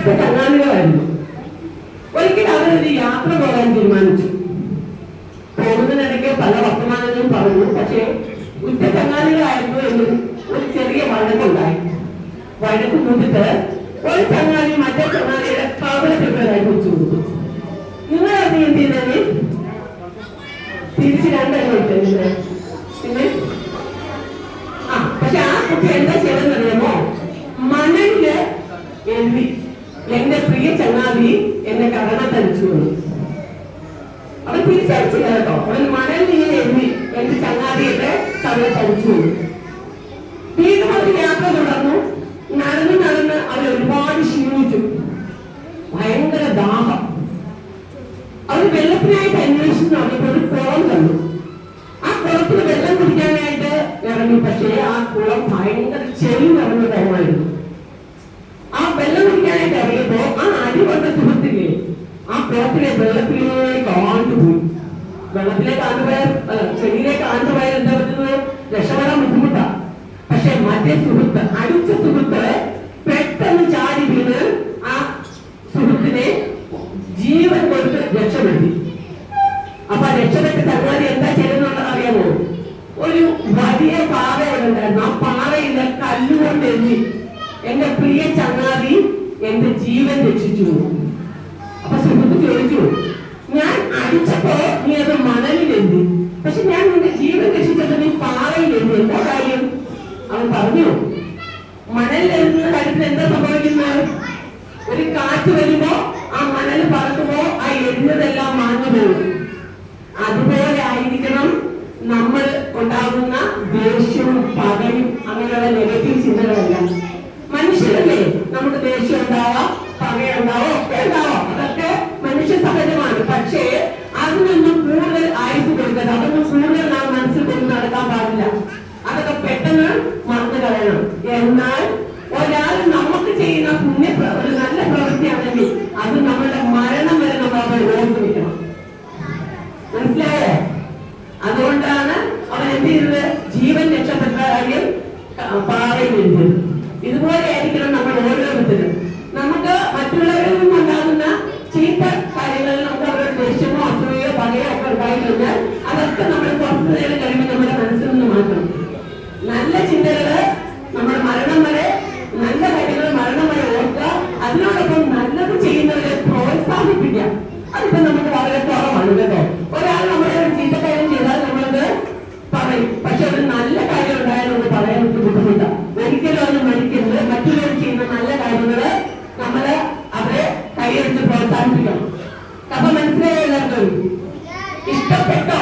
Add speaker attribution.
Speaker 1: ഉറ്റ ചങ്ങാതികളായിരുന്നു. ഒരിക്കൽ അവരൊരു യാത്ര പോകാൻ തീരുമാനിച്ചു. പോകുന്നതിനിടയ്ക്ക് പല വർത്തമാനങ്ങളും പറഞ്ഞു. പക്ഷേ ഉറ്റ ചങ്ങാതികളായിരുന്നു എന്ന് ഒരു ചെറിയ വഴക്കുണ്ടായി. വഴക്ക് കൂട്ടിട്ട് ഒരു ചങ്ങാതി മറ്റേ ചങ്ങാതിയുടെ കവളത്തിട്ടതായി കുറിച്ചു കൊടുത്തു. നിങ്ങൾ അത് എന്ത് ചെയ്തേ? തിരിച്ച് രണ്ടെണ്ണം ഇട്ടേ. പിന്നെ പക്ഷെ ആ കുട്ടി എന്താ ചെയ്തെന്നറിയാമോ? മണലില് എഴുതി എന്റെ പ്രിയ ചങ്ങാതി എന്നെ കരണത്തടിച്ചു. അവൻ തിരിച്ചടിച്ചില്ല കേട്ടോ. അവൻ മണലിൽ ഇങ്ങനെ എഴുതി എന്റെ ചങ്ങാതി എന്നെ കരണത്തടിച്ചു. വീണ്ടും അവർ യാത്ര തുടർന്നു. നടന്ന് നടന്ന് അവർ ഒരുപാട് ക്ഷീണിച്ചു. ഭയങ്കര ദാഹം. അവർ വെള്ളത്തിനായിട്ട് അന്വേഷിച്ച് നടന്നപ്പോൾ ഒരു കുളം കണ്ടു. ആ കുളത്തിൽ വെള്ളം കുടിക്കാനായിട്ട് ഇറങ്ങി. പക്ഷേ ആ കുളം ഭയങ്കര ചെളി നിറഞ്ഞ ടൈമായിരുന്നു. ആ വെള്ളം കുടിക്കാനായിട്ട് ഇറങ്ങിയപ്പോ ആ അരി കൊണ്ട സുഹൃത്തില്ലേ ആ കുളത്തിലെ വെള്ളത്തിലേക്ക് ആണ്ടുപോയി. വെള്ളത്തിലേക്ക് ആണ്ടുപോയാൽ ചെളിയിലേക്ക് ആണ്ടുപോയാൽ എന്താ പറ്റുന്നത്? രക്ഷപ്പെടാൻ ബുദ്ധിമുട്ടാ. പക്ഷെ മറ്റേ സുഹൃത്ത്, അടിച്ച സുഹൃത്ത് പെട്ടെന്ന് ചാടി വീണ് ആ സുഹൃത്തിനെ ജീവൻ കൊടുത്ത് രക്ഷപ്പെടുത്തി. അപ്പൊ രക്ഷപ്പെട്ട ചങ്ങാതി എന്താ ചെയ്യുന്നുള്ളത് അറിയാമോ? ഒരു വലിയ പാറയുണ്ടായിരുന്നു. ആ പാറയിലെ കല്ലുകൊണ്ട് എഴുതി എന്റെ പ്രിയ ചങ്ങാതി എന്റെ ജീവൻ രക്ഷിച്ചു. അപ്പൊ സുഹൃത്ത് ചോദിച്ചു, ഞാൻ അടിച്ചപ്പോ നീ അത് മണലിൽ എഴുതി, പക്ഷെ ഞാൻ നിന്റെ ജീവൻ രക്ഷിച്ചപ്പോ നീ പാറയിൽ എഴുതി, എന്താ കാര്യം? അവൻ പറഞ്ഞു, മണലിൽ എഴുതുന്ന കാര്യത്തിൽ എന്താ സംഭവിക്കുന്നത്? ഒരു കാറ്റ് വരുമ്പോ ആ മണൽ പറക്കുമ്പോ ആ എഴുന്നതെല്ലാം മാഞ്ഞു പോകും. അതുപോലെ ആയിരിക്കണം നമ്മൾ ഉണ്ടാകുന്ന ദേഷ്യവും പകയും അങ്ങനെയുള്ള നെഗറ്റീവ് ചിന്തകളെല്ലാം. മനുഷ്യരല്ലേ, നമുക്ക് ദേഷ്യം ഉണ്ടാവാം, പകയുണ്ടാവാം, ഒക്കെ ഉണ്ടാവാം. അതൊക്കെ മനുഷ്യ സഹജമാണ്. പക്ഷേ അതിനൊന്നും കൂടുതൽ ആയുസ് കൊടുക്കരുത്. അതൊന്നും കൂടുതൽ നാം മനസ്സിൽ കൊണ്ട് നടക്കാൻ പാടില്ല. അതൊക്കെ പെട്ടെന്ന് മറന്നു കളയണം. എന്നാൽ ഒരാൾ നമുക്ക് ചെയ്യുന്ന ഒരു നല്ല പ്രവൃത്തിയാണെങ്കിൽ അത് നമ്മളുടെ മരണം വരെ നമ്മൾ ഓർത്തു വെക്കണം. മനസ്സിലായോ? അതുകൊണ്ടാണ് അവൻ എന്ത് ചെയ്തത്? ജീവൻ രക്ഷപ്പെട്ട കാര്യം പാറയിൽ എഴുതിയത്. ഇതുപോലെ ആയിരിക്കണം നമ്മൾ ഓരോരുത്തരും. നമുക്ക് മറ്റുള്ളവരിൽ നിന്നുണ്ടാകുന്ന ചീത്ത കാര്യങ്ങളിൽ നമുക്ക് അവരുടെ ദേഷ്യമോ അസൂയോ പകയോ ഒക്കെ ഉണ്ടായിട്ടുണ്ട്. അതൊക്കെ നമ്മൾ കുറച്ചു നേരം കഴിയുമ്പോൾ നമ്മുടെ മനസ്സിൽ നിന്ന് മാറ്റണം. നല്ല ചിന്തകള് നമ്മുടെ മരണം വരെ, നല്ല കാര്യങ്ങൾ മരണം വരെ ഓർക്കുക. അതിനോടൊപ്പം നല്ലത് ചെയ്യുന്നവരെ പ്രോത്സാഹിപ്പിക്കുക. അതിപ്പോ നമുക്ക് വളരെ കുറവാണ് കേട്ടോ. ഒരാൾ നമ്മുടെ ഒരു ചീത്ത കാര്യം ചെയ്താൽ നമ്മളത് പറയും. പക്ഷെ ഒരു നല്ല കാര്യം ഉണ്ടായാലും പറയാൻ നമുക്ക് ബുദ്ധിമുട്ടാണ്. ഒരിക്കലും അത് മരിക്കരുത്. മറ്റുള്ളവർ ചെയ്യുന്ന നല്ല കാര്യങ്ങള് നമ്മള് അവരെ കൈയെടുത്ത് പ്രോത്സാഹിപ്പിക്കണം. അപ്പൊ മനസ്സിലായോ എല്ലാവർക്കും? ഇഷ്ടപ്പെട്ടോ?